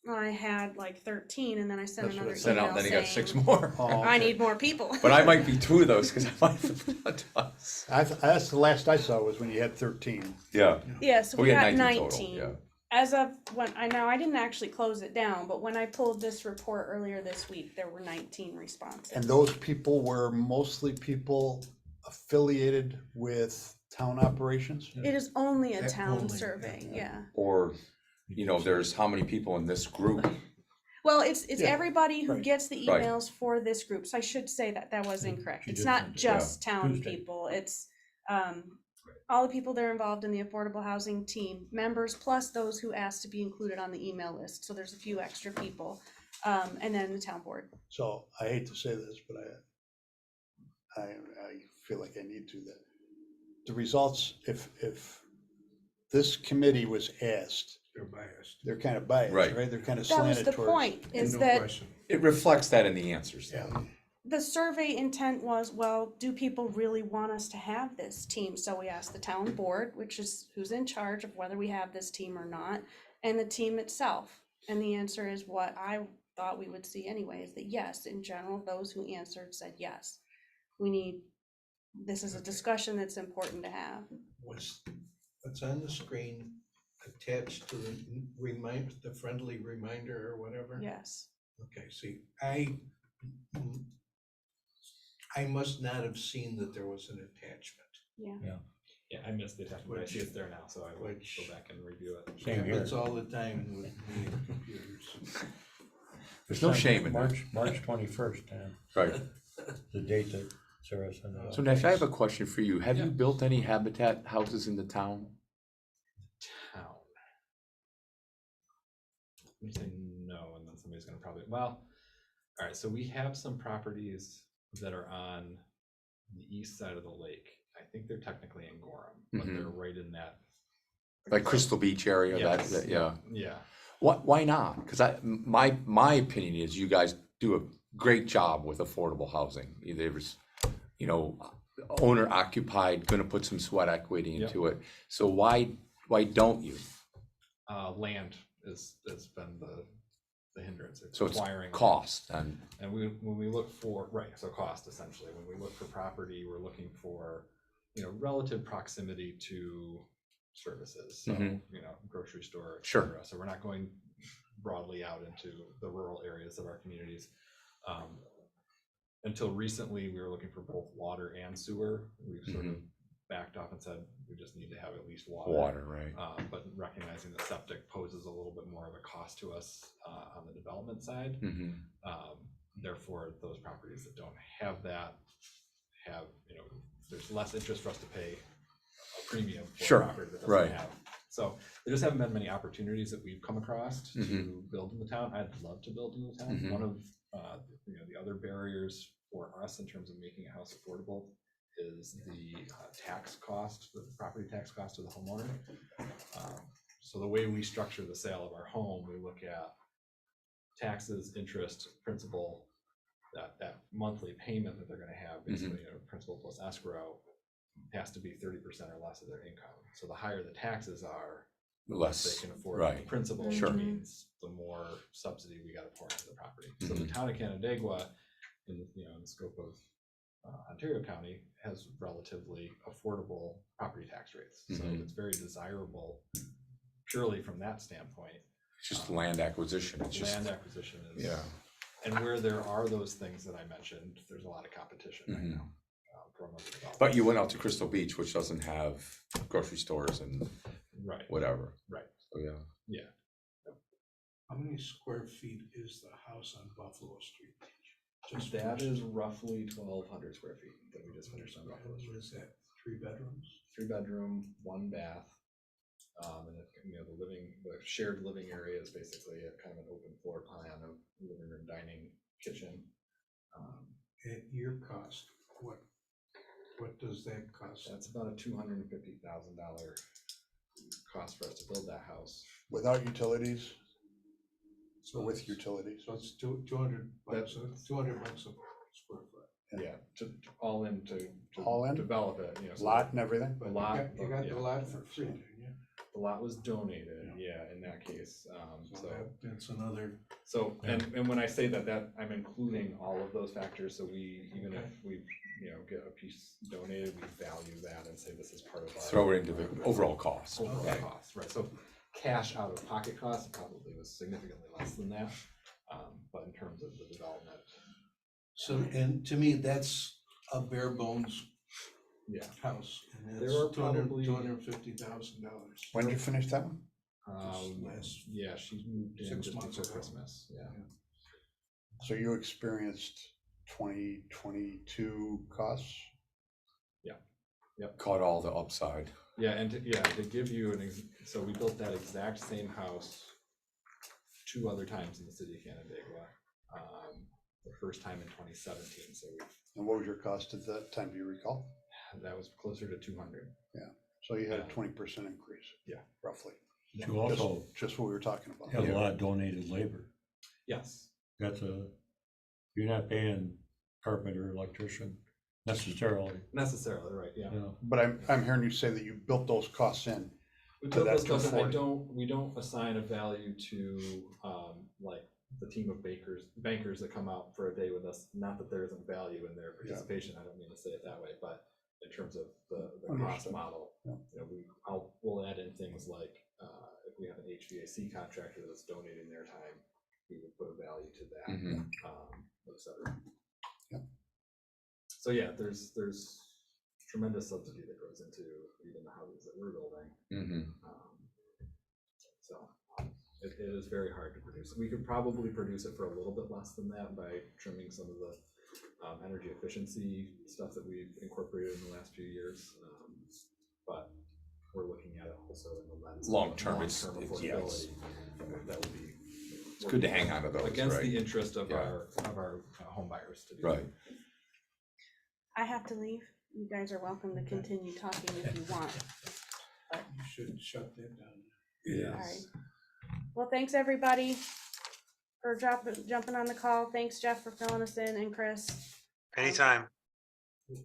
I had like 13, and then I sent That's what another it Sent out, email then you got 6 saying, more. Oh, I okay. need more people. But I might be 2 of those because I might have put us. That's the last I saw was when you had 13. Yeah. Yeah, so We we had got 19 19. total, yeah. As of when, I didn't actually close it down, but when I pulled this report earlier this week, there were 19 responses. And those people were mostly people affiliated with town operations? It is only a That town only, survey, yeah. Or, you know, there's how many people in this group? Well, it's Yeah, everybody who right. gets the Right. emails for this group, so I should say that was incorrect. she It's did not send it, just town Tuesday. people, it's all the people that are involved in the affordable housing team, members plus those who asked to be included on the email list, so there's a few extra people, and then the town board. So I hate to say this, but I feel like I need to, that the results, if this committee was asked, They're biased. they're kind of biased, Right. right? They're kind of That was slanted the towards. point, is No that question. It reflects that in the answers. Yeah. the survey intent was, well, do people really want us to have this team? So we asked the town board, which is who's in charge of whether we have this team or not, and the team itself. And the answer is what I thought we would see anyway, is that yes, in general, those who answered said yes. This is a discussion that's important to have. What's on the screen attached to the friendly reminder or whatever? Yes. Okay, see, I must not have seen that there was an attachment. Yeah. Yeah, I missed the attachment, but I see it's there now, so I will Which- go back and review it. Same here. Happens all the time with me and computers. There's no shame in that. March 21st, Right. the date that Sarah sent it out. So Nash, I have a question for you. Have Yeah. you built any Habitat houses in the town? Town. Let me say no, and then somebody's gonna probably, well, all right, so we have some properties that are on the east side of the lake. I think they're technically in Gorham, but they're right in that. Like Crystal Beach area, Yes, yeah. Yeah, Why not? Because my opinion is you guys do a great job with affordable housing. Either it's, you know, owner occupied, gonna put some sweat equity Yep. into it. So why don't you? land has been the hindrance. So it's acquiring. cost and, And when we look for, right, so cost essentially, when we look for property, we're looking for, you know, relative proximity to services. So, Mhm. you know, grocery store, et Sure. cetera. So we're not going broadly out into the rural areas of our communities. Until recently, we were looking for both water and sewer. We've sort of backed off and said, we just need to have at least water, right? But recognizing the septic poses a little bit more of a cost to us on the development side. Mhm. Therefore, those properties that don't have that have, you know, there's less interest for us to pay a premium for Sure, a property that right. doesn't have. So there just haven't been many opportunities that we've come across to Mhm. build in the town. I'd love to build in the town. Mhm. One of you know, the other barriers for us in terms of making a house affordable is the tax cost, the property tax cost of the homeowner. So the way we structure the sale of our home, we look at taxes, interest, principal, that monthly payment that they're gonna have, basically, you know, principal plus escrow has to be 30% or less of their income. So the higher the taxes are, Less, they can afford right. the principal, which Sure. means the more subsidy we gotta pour into the property. So the town of Canandaigua, in the, you know, in the scope of Ontario County, has relatively affordable property tax rates. So it's very desirable purely from that standpoint. It's just land acquisition. It's just, Land acquisition is. yeah. And where there are those things that I mentioned, there's a lot of competition right now. From other developers. But you went out to Crystal Beach, which doesn't have grocery stores and Right, whatever. right, So, yeah. yeah. How many square feet is the house on Buffalo Street? Just That first. is roughly 1,200 square feet that we just finished on Buffalo What Street. is that, 3 bedrooms? 3-bedroom, 1 bath. And it, you know, the shared living area is basically a kind of an open floor plan of living room, dining, kitchen. At your cost, what does that cost? That's about a $250,000 cost for us to build that house. Without utilities? So with utilities? So it's 200 bucks, $200 a square foot. Yeah, all in to All in? develop it, you know. so Lot and everything? But lot, you got yeah. the lot for free, didn't you? The lot was donated, yeah, in that case, So that's another, So, and when I say that I'm including all of those factors, so we, even if we, you know, get a piece donated, we value that and say this is part of our. Throw it into the overall cost. Overall Right. cost, right, so cash out of pocket cost probably was significantly less than that, but in terms of the development. so, and to me, that's a bare bones Yeah. house, and There it's are probably- $250,000. When did you finish that one? Last Yeah, she moved in 6 just months before ago. Christmas, yeah. So you experienced 2022 costs? Caught all the upside. Yeah, and to give you so we built that exact same house 2 other times in the city of Canandaigua. The first time in 2017, so And what was your cost at that time, do you recall? that was closer to 200. So you had a Yeah. 20% increase? Yeah. Roughly, You also just what we were talking about. have a lot of donated labor. Yes, You're not paying carpenter, electrician necessarily, necessarily, right, yeah. you know. But I'm hearing you say that you built those costs in. We to built that those costs, and 240. we don't assign a value to, like, the team of bankers that come out for a day with us, not that there isn't value in their participation, I don't mean to say it that way, but in terms of the cost Understood. model, Yeah. you know, we'll add in things like, if we have an HVAC contractor that's donating their time, we would put a value to that, et cetera. Yeah. So yeah, there's tremendous subsidy that goes into even the houses that we're building. So it is very hard to produce. We could probably produce it for a little bit less than that by trimming some of the energy efficiency stuff that we've incorporated in the last few years. But we're looking at it also in the lens. of Long-term, it's- long-term yeah, affordability. That would be. It's good to hang on to those, Against right? the interest of Yeah. our home buyers to do. Right. I have to leave. You guys are welcome to continue talking if you want. You should shut that down. All right. Well, thanks, everybody, for jumping on the call. Thanks, Jeff, for filling us in, and Chris. Anytime.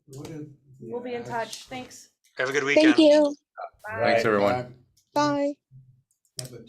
What is? We'll be in touch. Thanks. Have a good weekend. Thank you. Bye. Thanks, everyone. Bye. Habitat.